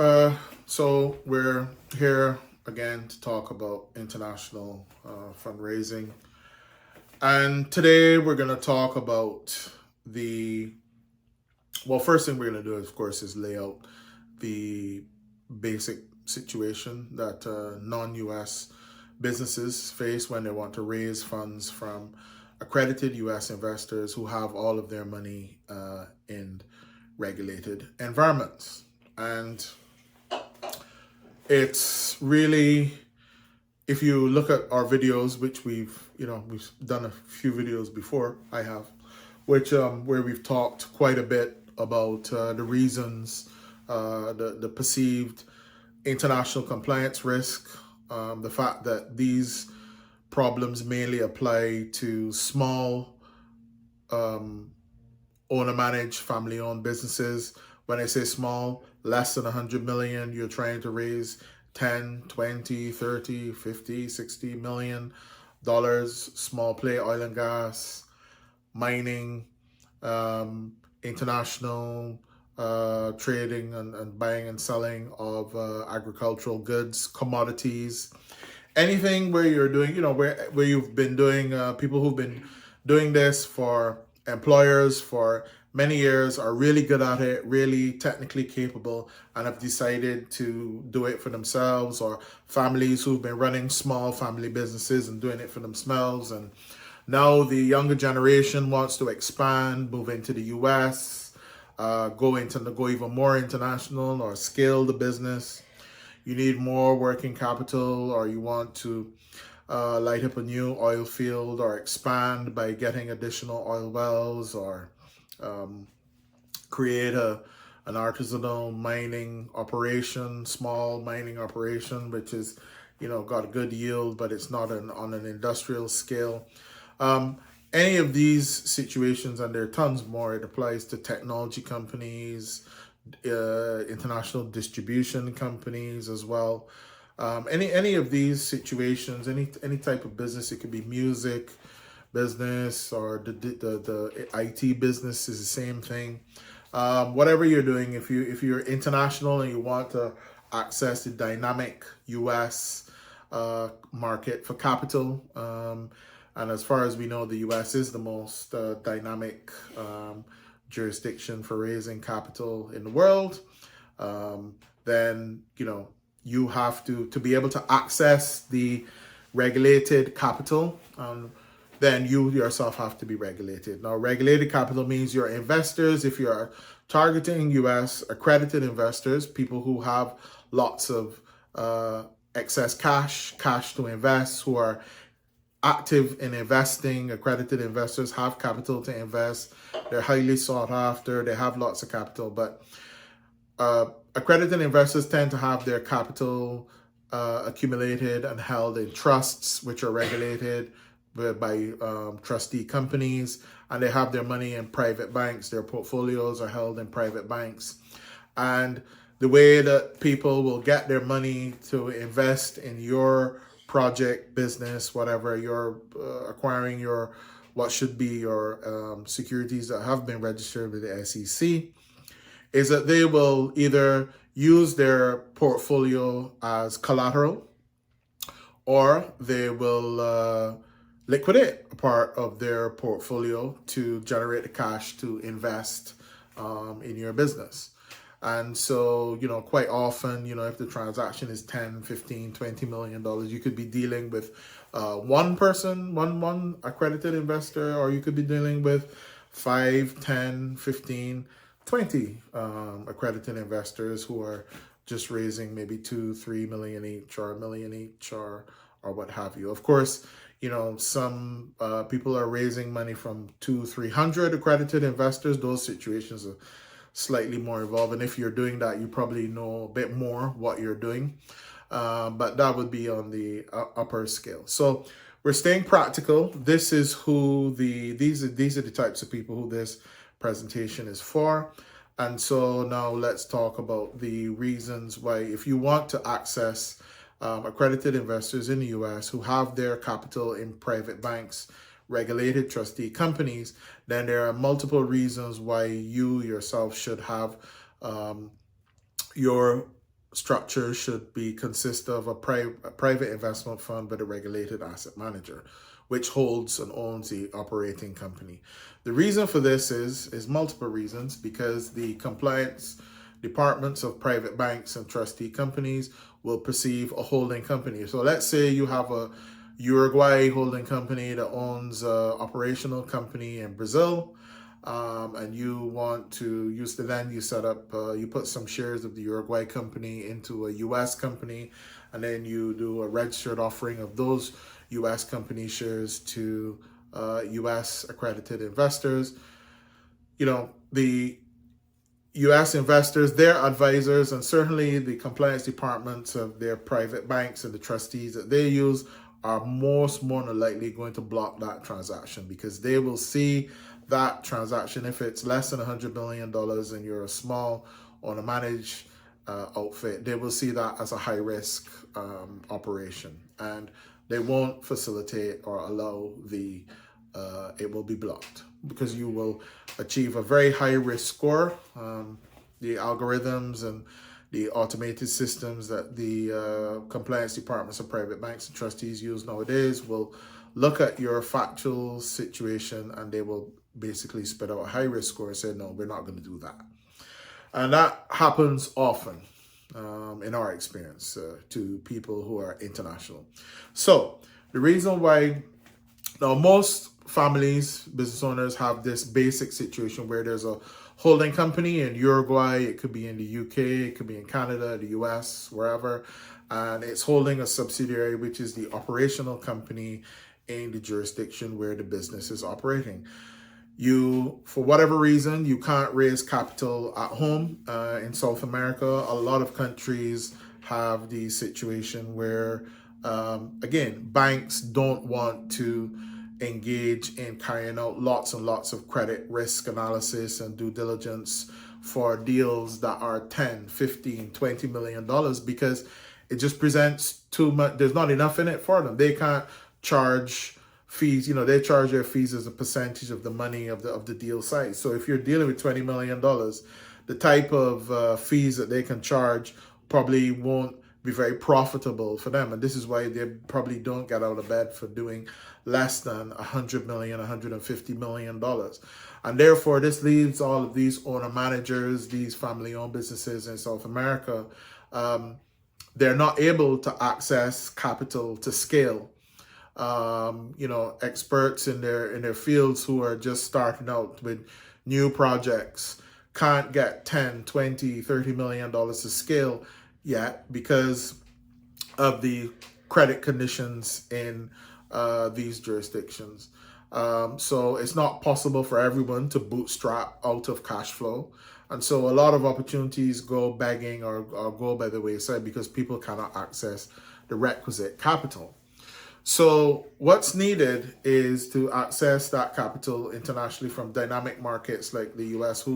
So we're here again to talk about international fundraising. And today we're going to talk about the, first thing we're going to do, of course, is lay out the basic situation that non-US businesses face when they want to raise funds from accredited US investors who have all of their money in regulated environments. And it's really, if you look at our videos, which we've done a few videos before, I have, which where we've talked quite a bit about the reasons, the perceived international compliance risk, the fact that these problems mainly apply to small owner-managed, family-owned businesses. When I say small, less than 100 million, you're trying to raise 10, 20, 30, 50, 60 million dollars. Small play oil and gas, mining, international trading and buying and selling of agricultural goods, commodities, anything where you're doing, where you've been doing, people who've been doing this for employers for many years are really good at it, really technically capable, and have decided to do it for themselves, or families who've been running small family businesses and doing it for themselves. And now the younger generation wants to expand, move into the US, go even more international or scale the business. You need more working capital, or you want to light up a new oil field or expand by getting additional oil wells, or create an artisanal mining operation, small mining operation, which is, got a good yield, but it's not on an industrial scale. Any of these situations, and there are tons more, it applies to technology companies, international distribution companies as well. Any of these situations, any type of business, it could be music business, or the IT business is the same thing. Whatever you're doing, if you're international and you want to access the dynamic US market for capital, and as far as we know, the US is the most dynamic jurisdiction for raising capital in the world, then you have to be able to access the regulated capital. Then you yourself have to be regulated. Now, regulated capital means your investors, if you're targeting US accredited investors, people who have lots of excess cash to invest, who are active in investing, accredited investors have capital to invest. They're highly sought after. They have lots of capital, but accredited investors tend to have their capital accumulated and held in trusts, which are regulated by trustee companies, and they have their money in private banks. Their portfolios are held in private banks. And the way that people will get their money to invest in your project, business, whatever, you're acquiring what should be your securities that have been registered with the SEC, is that they will either use their portfolio as collateral, or they will liquidate a part of their portfolio to generate the cash to invest in your business. And so, quite often, if the transaction is 10, 15, 20 million dollars, you could be dealing with one person, one accredited investor, or you could be dealing with 5, 10, 15, 20 accredited investors who are just raising maybe 2, 3 million each, or a million each, or what have you. Of course, some people are raising money from 200-300 accredited investors. Those situations are slightly more involved, and if you're doing that, you probably know a bit more what you're doing, but that would be on the upper scale. So we're staying practical. This is who these are the types of people who this presentation is for. And so now let's talk about the reasons why, if you want to access accredited investors in the US who have their capital in private banks, regulated trustee companies, then there are multiple reasons why you yourself should have your structure should consist of a private investment fund with a regulated asset manager, which holds and owns the operating company. The reason for this is multiple reasons, because the compliance departments of private banks and trustee companies will perceive a holding company. So let's say you have a Uruguay holding company that owns an operational company in Brazil, and you want to use the land you set up, you put some shares of the Uruguay company into a US company, and then you do a registered offering of those US company shares to US accredited investors. The US investors, their advisors, and certainly the compliance departments of their private banks and the trustees that they use are more than likely going to block that transaction, because they will see that transaction, if it's less than $100 million and you're a small owner managed outfit, they will see that as a high risk operation, and they won't facilitate or allow it will be blocked, because you will achieve a very high risk score. The algorithms and the automated systems that the compliance departments of private banks and trustees use nowadays will look at your factual situation, and they will basically spit out a high risk score and say, no, we're not going to do that. And that happens often in our experience to people who are international. So the reason why now most families, business owners, have this basic situation where there's a holding company in Uruguay, it could be in the UK, it could be in Canada, the US, wherever, and it's holding a subsidiary, which is the operational company in the jurisdiction where the business is operating. You, for whatever reason, you can't raise capital at home. In South America, a lot of countries have the situation where, again, banks don't want to engage in carrying out lots and lots of credit risk analysis and due diligence for deals that are 10, 15, 20 million dollars, because it just presents too much. There's not enough in it for them. They can't charge fees. They charge their fees as a percentage of the money of the deal size. So if you're dealing with $20 million, the type of fees that they can charge probably won't be very profitable for them. And this is why they probably don't get out of bed for doing less than $100 million, $150 million. And therefore, this leaves all of these owner managers, these family-owned businesses in South America, they're not able to access capital to scale. Experts in their fields who are just starting out with new projects can't get 10, 20, $30 million to scale yet, because of the credit conditions in these jurisdictions. So it's not possible for everyone to bootstrap out of cash flow. And so a lot of opportunities go begging or go by the wayside because people cannot access the requisite capital. So what's needed is to access that capital internationally from dynamic markets like the US,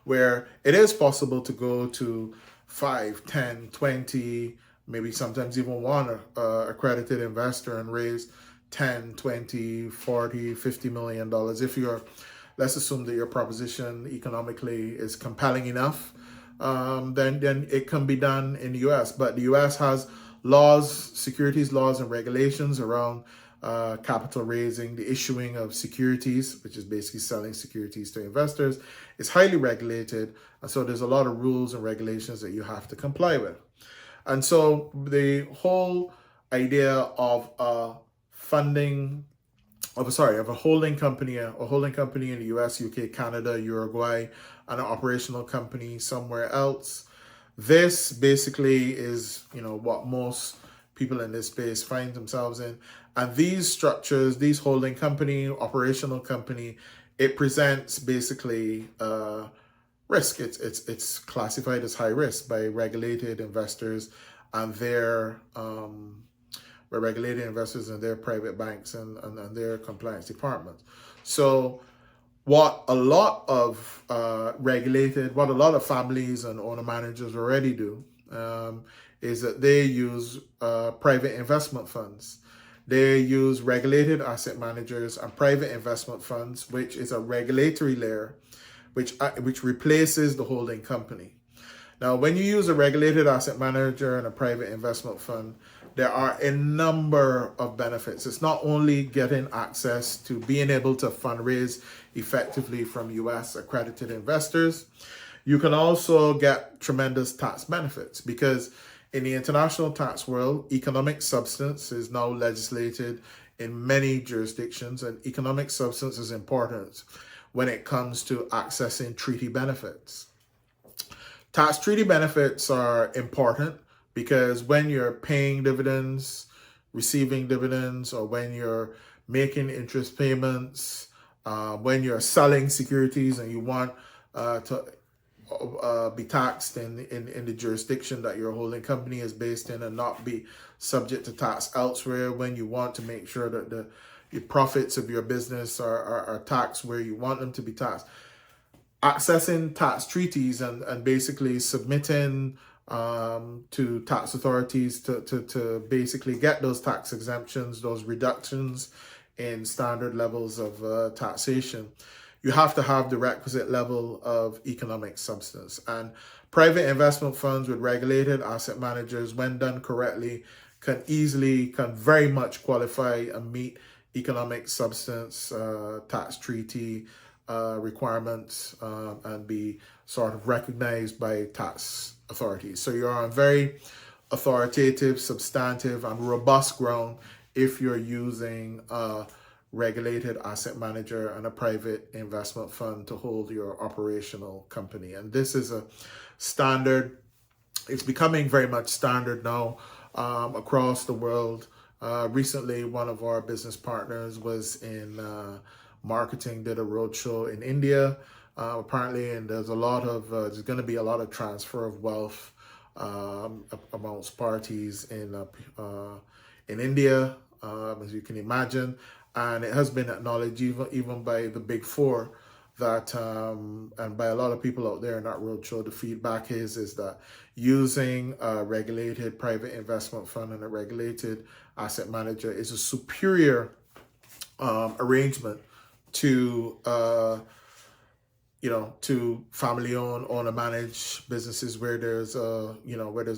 where it is possible to go to 5, 10, 20, maybe sometimes even one accredited investor and raise 10, 20, 40, $50 million. If let's assume that your proposition economically is compelling enough, then it can be done in the US. But the US has securities laws and regulations around capital raising. The issuing of securities, which is basically selling securities to investors, is highly regulated. And so there's a lot of rules and regulations that you have to comply with. And so the whole idea of a holding company in the US, UK, Canada, Uruguay, and an operational company somewhere else, this basically is, what most people in this space find themselves in. And these structures, these holding company, operational company, it presents basically risk. It's classified as high risk by regulated investors and their private banks and their compliance departments. So what a lot of families and owner managers already do is that they use private investment funds. They use regulated asset managers and private investment funds, which is a regulatory layer, which replaces the holding company. Now, when you use a regulated asset manager and a private investment fund, there are a number of benefits. It's not only getting access to being able to fundraise effectively from US accredited investors, you can also get tremendous tax benefits because in the international tax world, economic substance is now legislated in many jurisdictions, and economic substance is important when it comes to accessing treaty benefits. Tax treaty benefits are important because when you're paying dividends, receiving dividends, or when you're making interest payments, when you're selling securities and you want to be taxed in the jurisdiction that your holding company is based in and not be subject to tax elsewhere, when you want to make sure that the profits of your business are taxed where you want them to be taxed. Accessing tax treaties and basically submitting to tax authorities to basically get those tax exemptions, those reductions in standard levels of taxation, you have to have the requisite level of economic substance. And private investment funds with regulated asset managers, when done correctly, can very much qualify and meet economic substance tax treaty requirements and be sort of recognized by tax authorities. So you're on very authoritative, substantive, and robust ground if you're using a regulated asset manager and a private investment fund to hold your operational company. And this is a standard. It's becoming very much standard now across the world. Recently, one of our business partners was in marketing, did a roadshow in India, apparently, and there's going to be a lot of transfer of wealth amongst parties in India, as you can imagine, and it has been acknowledged even by the Big Four that and by a lot of people out there in that roadshow. The feedback is that using a regulated private investment fund and a regulated asset manager is a superior arrangement to to family-owned, owner-managed businesses where there's a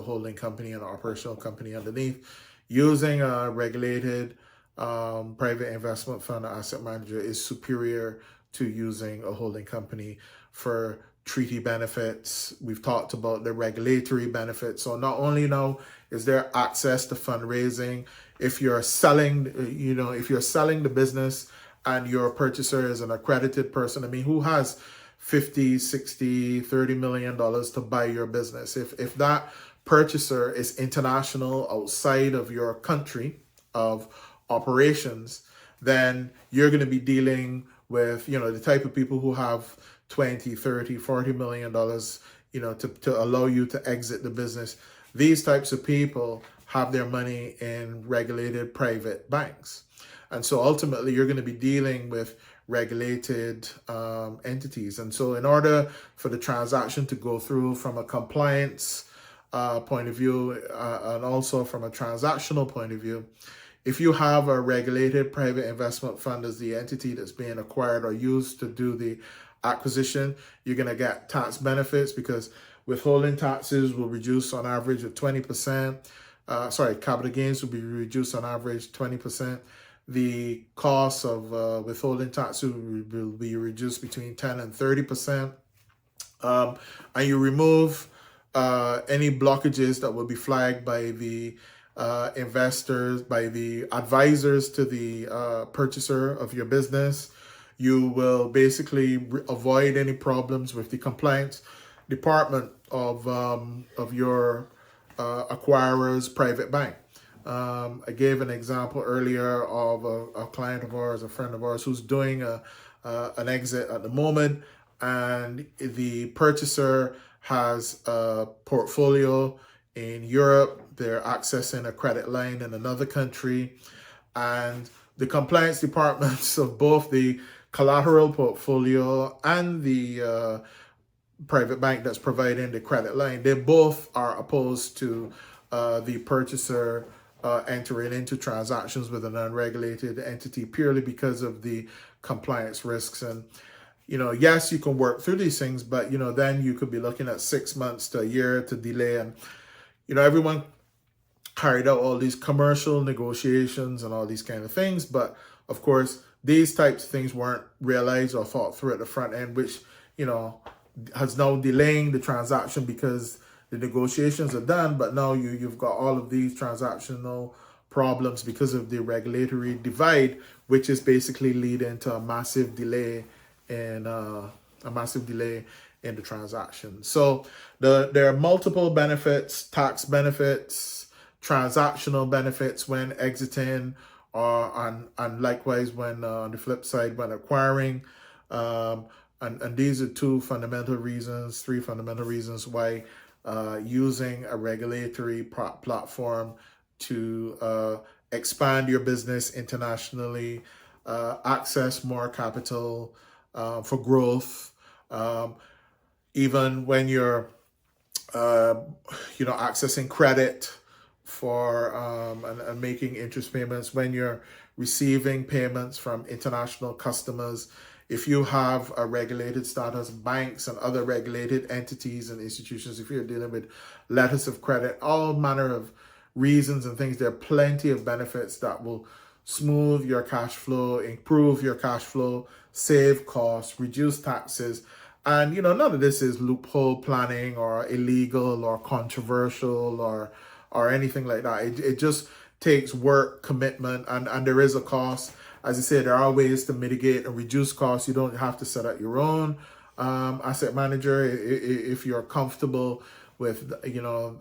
holding company and an operational company underneath. Using a regulated private investment fund or asset manager is superior to using a holding company for treaty benefits. We've talked about the regulatory benefits. So not only now is there access to fundraising, if you're selling the business and your purchaser is an accredited person, who has 50, 60, $30 million to buy your business? If that purchaser is international, outside of your country of operations, then you're going to be dealing with, the type of people who have 20, 30, $40 million, to allow you to exit the business. These types of people have their money in regulated private banks. And so ultimately, you're going to be dealing with regulated entities. And so in order for the transaction to go through from a compliance point of view and also from a transactional point of view, if you have a regulated private investment fund as the entity that's being acquired or used to do the acquisition, you're going to get tax benefits because withholding taxes will reduce on average of 20%. Capital gains will be reduced on average 20%. The cost of withholding taxes will be reduced between 10 and 30%. And you remove any blockages that will be flagged by the investors, by the advisors to the purchaser of your business. You will basically avoid any problems with the compliance department of your acquirer's private bank. I gave an example earlier of a client of ours, a friend of ours, who's doing an exit at the moment, and the purchaser has a portfolio in Europe. They're accessing a credit line in another country, and the compliance departments of both the collateral portfolio and the private bank that's providing the credit line, they both are opposed to the purchaser entering into transactions with an unregulated entity purely because of the compliance risks. And yes, you can work through these things, but then you could be looking at 6 months to a year to delay. And everyone carried out all these commercial negotiations and all these kind of things, but of course these types of things weren't realized or thought through at the front end, which has now delaying the transaction because the negotiations are done, but now you've got all of these transactional problems because of the regulatory divide, which is basically leading to a massive delay in the transaction. So there are multiple benefits, tax benefits, transactional benefits when exiting, or and likewise when on the flip side when acquiring. And these are three fundamental reasons why using a regulatory platform to expand your business internationally, access more capital for growth, even when you're accessing credit for and making interest payments, when you're receiving payments from international customers. If you have a regulated status, banks and other regulated entities and institutions, if you're dealing with letters of credit, all manner of reasons and things, there are plenty of benefits that will smooth your cash flow, improve your cash flow, save costs, reduce taxes. And none of this is loophole planning or illegal or controversial or anything like that. It just takes work, commitment, and there is a cost. As I said, there are ways to mitigate and reduce costs. You don't have to set up your own asset manager if you're comfortable with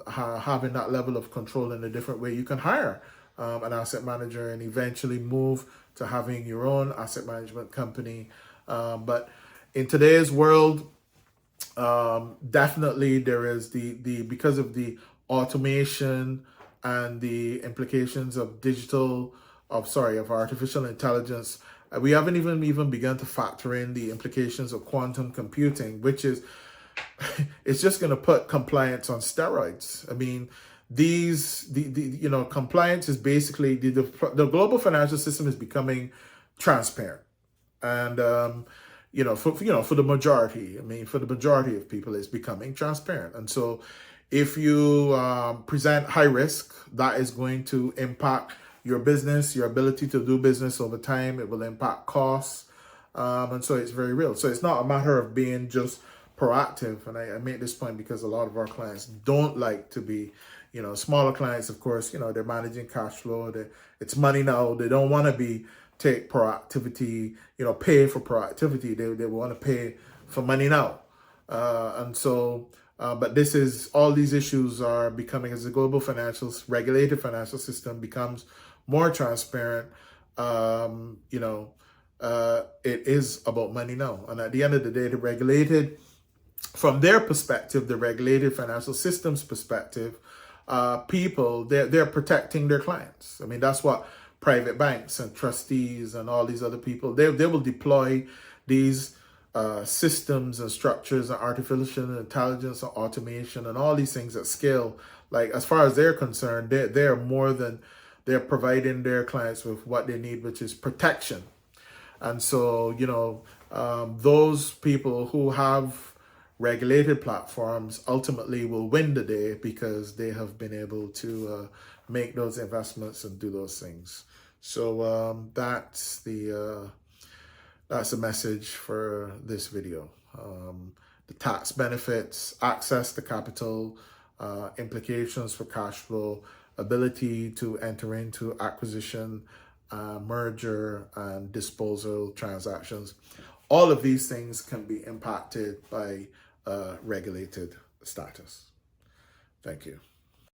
having that level of control in a different way. You can hire an asset manager and eventually move to having your own asset management company. But in today's world, definitely there is the because of the automation and the implications of artificial intelligence. We haven't even begun to factor in the implications of quantum computing, which is it's just going to put compliance on steroids. I mean, compliance is basically the global financial system is becoming transparent, and for the majority, for the majority of people, it's becoming transparent. And so if you present high risk, that is going to impact your business, your ability to do business over time. It will impact costs. And so it's very real. So it's not a matter of being just proactive. And I make this point because a lot of our clients don't like to be, smaller clients, of course, they're managing cash flow. It's money now. They don't want to take proactivity, pay for proactivity. They want to pay for money now. And so, but all these issues are becoming, as the global regulated financial system becomes more transparent, it is about money now. And at the end of the day, from their perspective, the regulated financial system's perspective, people, they're protecting their clients. I mean, that's what private banks and trustees and all these other people, they will deploy these systems and structures and artificial intelligence and automation and all these things at scale. Like, as far as they're concerned, they're providing their clients with what they need, which is protection. And so, those people who have regulated platforms ultimately will win the day because they have been able to make those investments and do those things. So that's the message for this video. The tax benefits, access to capital, implications for cash flow, ability to enter into acquisition, merger, and disposal transactions. All of these things can be impacted by regulated status. Thank you.